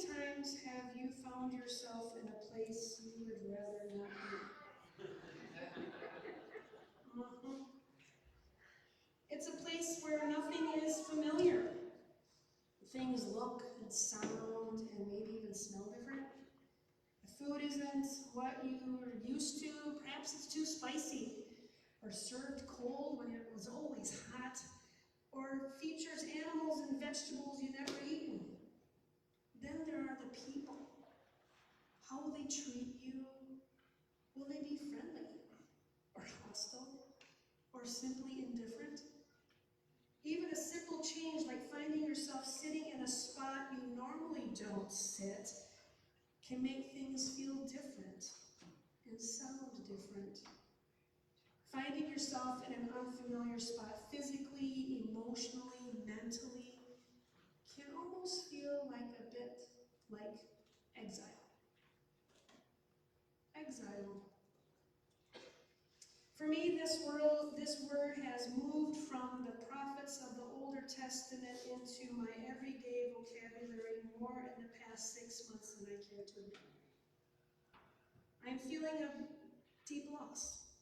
times have you found yourself in a place you would rather not be? It's a place where nothing is familiar. Things look and sound and maybe even smell different. The food isn't what you're used to. Perhaps it's too spicy, or served cold when it was always hot, or features animals and vegetables you've never eaten. Then there are the people. How will they treat you? Will they be friendly, or hostile, or simply indifferent? Even a simple change like finding yourself sitting in a spot you normally don't sit can make things feel different and sound different. Finding yourself in an unfamiliar spot physically, emotionally, mentally can almost feel like a bit like exile. Exile. For me, this word has moved from the prophets of the Older Testament into my everyday vocabulary more in the past 6 months than I care to admit. I'm feeling a deep loss,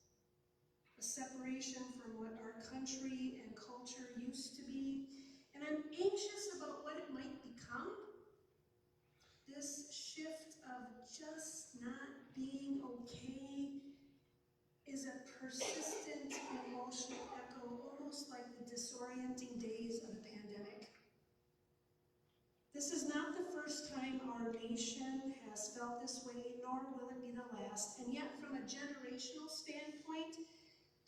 a separation from what our country and culture used to be, and I'm anxious about what it might become. This shift of just not being okay is a persistent emotional echo, almost like the disorienting days of the pandemic. This is not the first time our nation has felt this way, nor will it be the last. And yet, from a generational standpoint,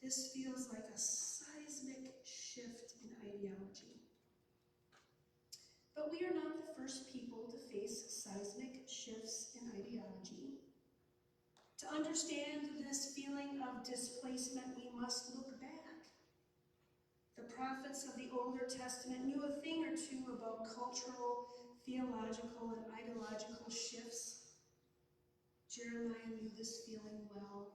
this feels like a seismic shift in ideology. But we are not the first people to face seismic shifts in ideology. To understand this feeling of displacement, we must look back. The prophets of the Older Testament knew a thing or two about cultural, theological, and ideological shifts. Jeremiah knew this feeling well.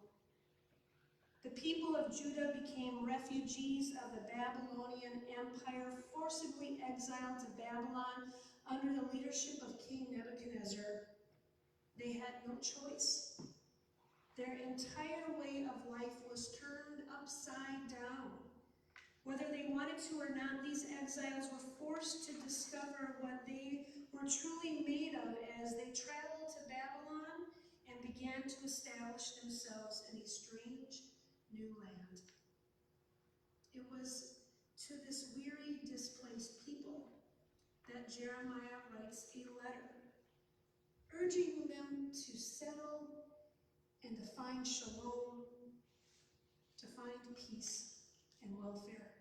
The people of Judah became refugees of the Babylonian Empire, forcibly exiled to Babylon under the leadership of King Nebuchadnezzar. They had no choice. Their entire way of life was turned upside down. Whether they wanted to or not, these exiles were forced to discover what they were truly made of as they traveled to Babylon and began to establish themselves in a strange new land. It was to this weary, displaced people that Jeremiah writes a letter, urging them to settle and to find shalom, to find peace and welfare.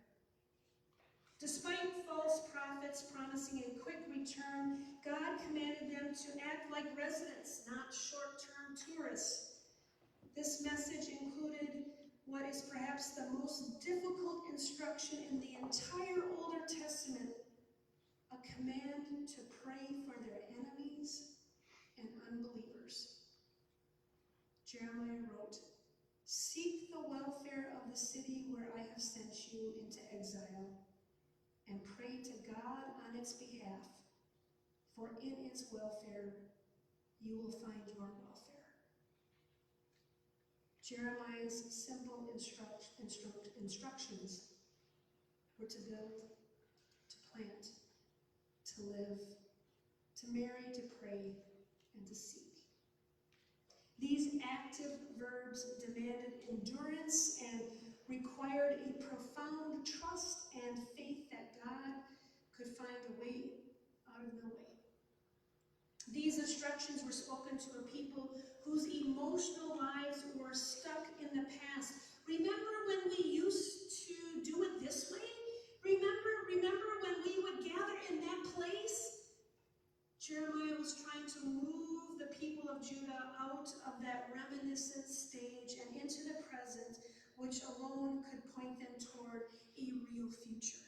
Despite false prophets promising a quick return, God commanded them to act like residents, not short-term tourists. This message included what is perhaps the most difficult instruction in the entire Older Testament, a command to pray for their enemies and unbelievers. Jeremiah wrote, "Seek the welfare of the city where I have sent you into exile, and pray to God on its behalf, for in its welfare you will find your welfare." Jeremiah's simple instructions were to build, to plant, to live, to marry, to pray, and to seek. These active verbs demanded endurance and required a profound trust and faith that God could find a way out of no way. These instructions were spoken to a people whose emotional lives were stuck in the past. Remember when we used to do it this way? Remember when we would gather in that place? Jeremiah was trying to move the people of Judah out of that reminiscent stage and into the present, which alone could point them toward a real future.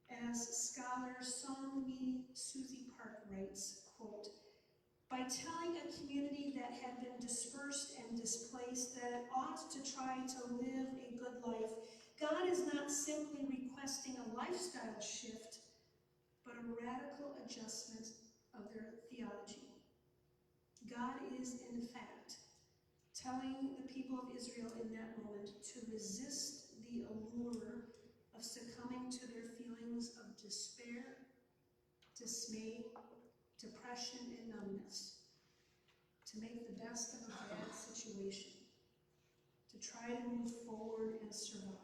As scholar Song-Mi Susie Park writes, quote, "By telling a community that had been dispersed and displaced that it ought to try to live a good life, God is not simply requesting a lifestyle shift, but a radical adjustment of their telling the people of Israel in that moment to resist the allure of succumbing to their feelings of despair, dismay, depression, and numbness, to make the best of a bad situation, to try to move forward and survive.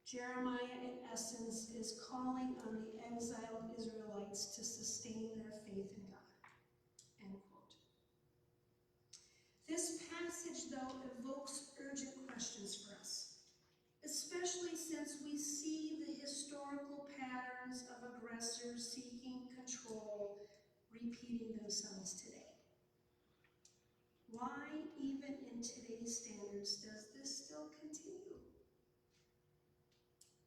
Jeremiah, in essence, is calling on the exiled Israelites to sustain their faith in God. End quote. This passage, though, evokes urgent questions for us, especially since we see the historical patterns of aggressors seeking control repeating themselves today. Why, even in today's standards, does this still continue?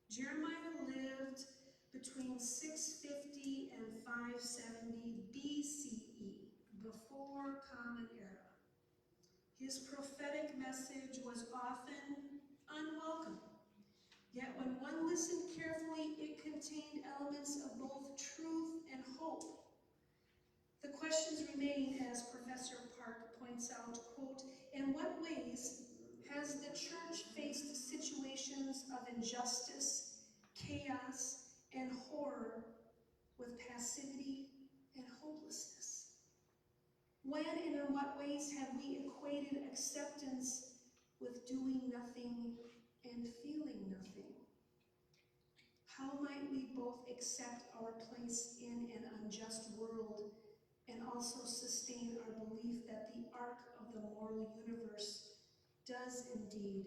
Jeremiah lived between 650 and 570 BCE, before Common Era. His prophetic message was often unwelcome, yet when one listened carefully, it contained elements of both truth and hope. The questions remain, as Professor Park points out, quote, in what ways has the church faced situations of injustice, chaos, and horror with passivity and hopelessness? When and in what ways have we equated acceptance with doing nothing and feeling nothing? How might we both accept our place in an unjust world and also sustain our belief that the arc of the moral universe does indeed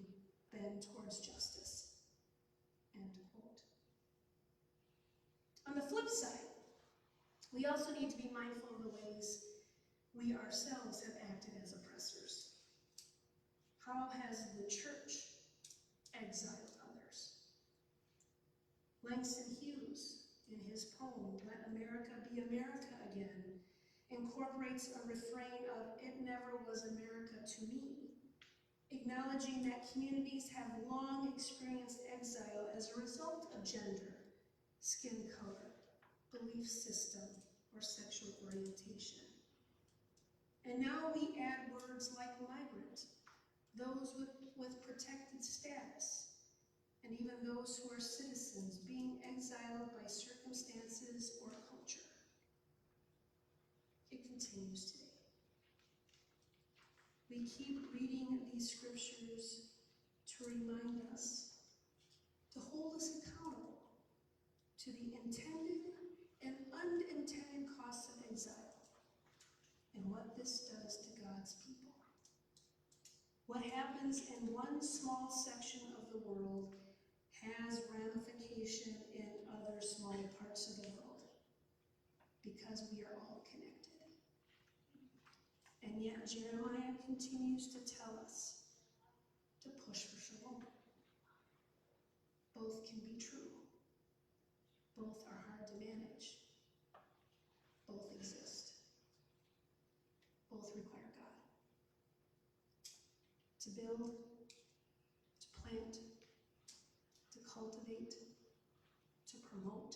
bend towards justice? End quote. On the flip side, we also need to be mindful of the ways we ourselves have acted as oppressors. How has the church exiled others? Langston Hughes, in his poem, Let America Be America Again, incorporates a refrain of, it never was America to me, acknowledging that communities have long experienced exile as a result of gender, skin color, belief system, or sexual orientation. And now we add words like migrant, those with protected status, and even those who are citizens being exiled by circumstances or culture. It continues today. We keep reading these scriptures to remind us, to hold us accountable to the intended and unintended costs of exile and what this does to God's people. What happens in one small section of the world has ramification in other smaller parts of the world, because we are all connected. And yet Jeremiah continues to tell us to push for shalom. Both can be true. Both are hard to manage. Both exist. Both require God. To build, to plant, to cultivate, to promote,